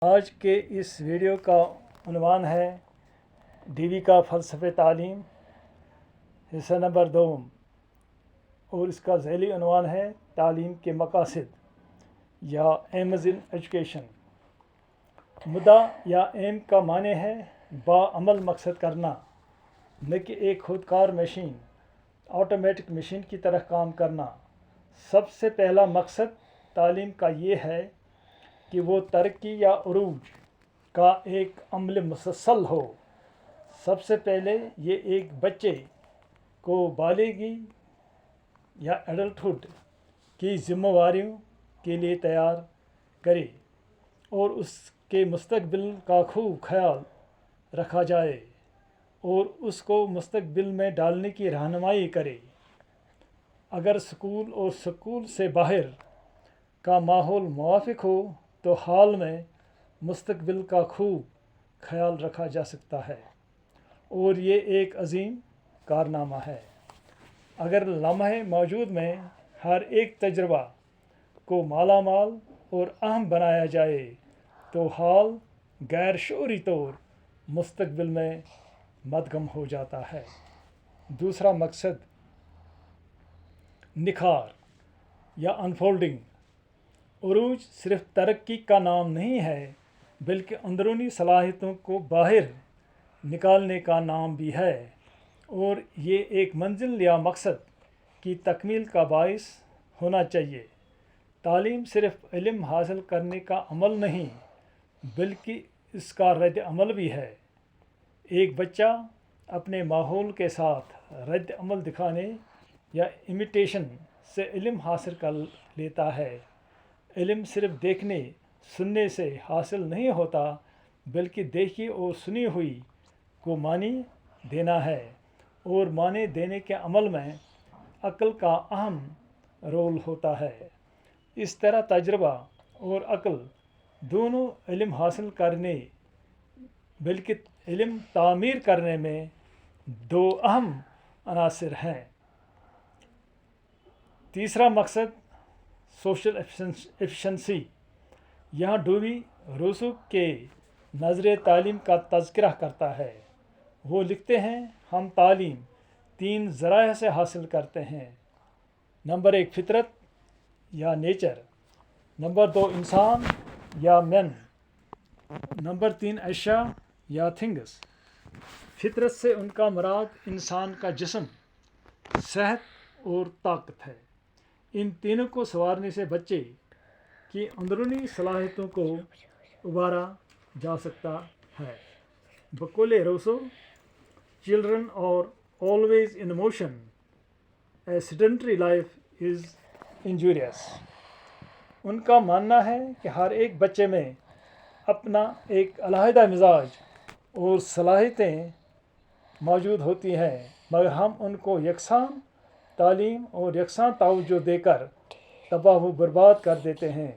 آج کے اس ویڈیو کا عنوان ہے ڈی وی کا فلسفہ تعلیم حصہ نمبر 2 اور اس کا ذیلی عنوان ہے تعلیم کے مقاصد یا ایمز ان ایجوکیشن۔ مدعا یا ایم کا معنی ہے باعمل مقصد کرنا، نہ کہ ایک خودکار مشین آٹومیٹک مشین کی طرح کام کرنا۔ سب سے پہلا مقصد تعلیم کا یہ ہے کہ وہ ترقی یا عروج کا ایک عمل مسلسل ہو۔ سب سے پہلے یہ ایک بچے کو بالغی یا ایڈلٹہڈ کی ذمہ داریوں کے لیے تیار کرے اور اس کے مستقبل کا خوب خیال رکھا جائے اور اس کو مستقبل میں ڈالنے کی رہنمائی کرے۔ اگر اسکول اور اسکول سے باہر کا ماحول موافق ہو تو حال میں مستقبل کا خوب خیال رکھا جا سکتا ہے اور یہ ایک عظیم کارنامہ ہے۔ اگر لمحے موجود میں ہر ایک تجربہ کو مالا مال اور اہم بنایا جائے تو حال غیر شعوری طور مستقبل میں مدغم ہو جاتا ہے۔ دوسرا مقصد نکھار یا انفولڈنگ۔ عروج صرف ترقی کا نام نہیں ہے بلکہ اندرونی صلاحیتوں کو باہر نکالنے کا نام بھی ہے، اور یہ ایک منزل یا مقصد کی تکمیل کا باعث ہونا چاہیے۔ تعلیم صرف علم حاصل کرنے کا عمل نہیں بلکہ اس کا رد عمل بھی ہے۔ ایک بچہ اپنے ماحول کے ساتھ رد عمل دکھانے یا امیٹیشن سے علم حاصل کر لیتا ہے۔ علم صرف دیکھنے سننے سے حاصل نہیں ہوتا بلکہ دیکھی اور سنی ہوئی کو معنی دینا ہے، اور معنی دینے کے عمل میں عقل کا اہم رول ہوتا ہے۔ اس طرح تجربہ اور عقل دونوں علم حاصل کرنے بلکہ علم تعمیر کرنے میں دو اہم عناصر ہیں۔ تیسرا مقصد سوشل ایفیشنسی۔ یہاں ڈوی روسو کے نظریہ تعلیم کا تذکرہ کرتا ہے۔ وہ لکھتے ہیں، ہم تعلیم 3 ذرائع سے حاصل کرتے ہیں۔ نمبر 1 فطرت یا نیچر، نمبر 2 انسان یا مین، نمبر 3 اشیاء یا تھنگس۔ فطرت سے ان کا مراد انسان کا جسم، صحت اور طاقت ہے۔ ان تینوں کو سنوارنے سے بچے کی اندرونی صلاحیتوں کو ابھارا جا سکتا ہے۔ بقول Rousseau, children are always in motion, a sedentary life is injurious. ان کا ماننا ہے کہ ہر ایک بچے میں اپنا ایک علیحدہ مزاج اور صلاحیتیں موجود ہوتی ہیں، مگر ہم ان کو یکساں تعلیم اور یکساں توجہ دے کر تباہ و برباد کر دیتے ہیں۔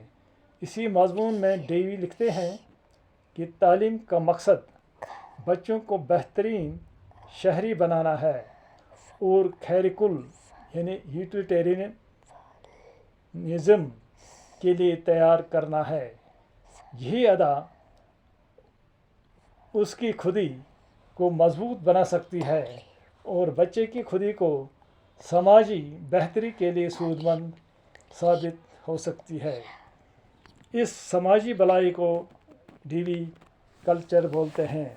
اسی مضمون میں ڈیوی لکھتے ہیں کہ تعلیم کا مقصد بچوں کو بہترین شہری بنانا ہے اور خیر کل یعنی یوٹیلیٹیرینزم کے لیے تیار کرنا ہے۔ یہی ادا اس کی خودی کو مضبوط بنا سکتی ہے اور بچے کی خودی کو سماجی بہتری کے لیے سود مند ثابت ہو سکتی ہے۔ اس سماجی بلائی کو ڈیوی کلچر بولتے ہیں۔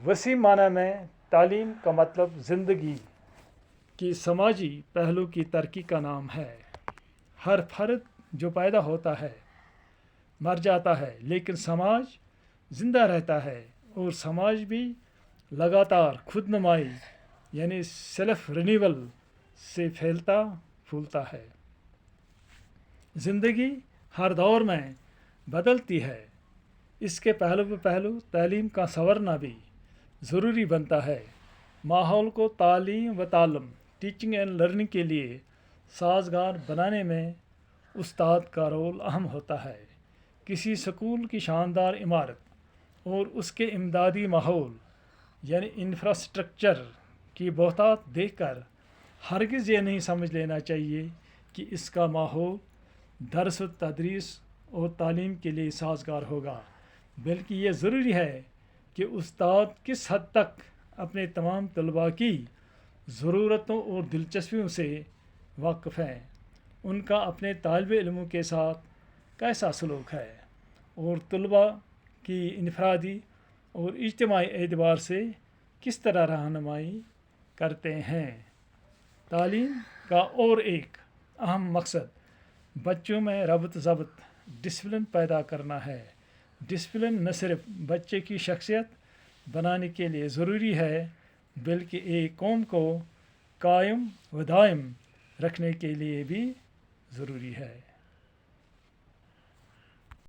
وسیع معنی میں تعلیم کا مطلب زندگی کی سماجی پہلو کی ترقی کا نام ہے۔ ہر فرد جو پیدا ہوتا ہے مر جاتا ہے، لیکن سماج زندہ رہتا ہے، اور سماج بھی لگاتار خود نمائی یعنی سیلف رینیول سے پھیلتا پھولتا ہے۔ زندگی ہر دور میں بدلتی ہے، اس کے پہلو پہ پہلو تعلیم کا سنورنا بھی ضروری بنتا ہے۔ ماحول کو تعلیم و تعلم ٹیچنگ اینڈ لرننگ کے لیے سازگار بنانے میں استاد کا رول اہم ہوتا ہے۔ کسی سکول کی شاندار عمارت اور اس کے امدادی ماحول یعنی انفراسٹرکچر کی بہتات دیکھ کر ہرگز یہ نہیں سمجھ لینا چاہیے کہ اس کا ماحول درس و تدریس اور تعلیم کے لیے سازگار ہوگا، بلکہ یہ ضروری ہے کہ استاد کس حد تک اپنے تمام طلباء کی ضرورتوں اور دلچسپیوں سے واقف ہیں، ان کا اپنے طالب علموں کے ساتھ کیسا سلوک ہے، اور طلباء کی انفرادی اور اجتماعی اعتبار سے کس طرح رہنمائی کرتے ہیں۔ تعلیم کا اور ایک اہم مقصد بچوں میں ربط ضبط ڈسپلن پیدا کرنا ہے۔ ڈسپلن نہ صرف بچے کی شخصیت بنانے کے لیے ضروری ہے، بلکہ ایک قوم کو قائم و دائم رکھنے کے لیے بھی ضروری ہے۔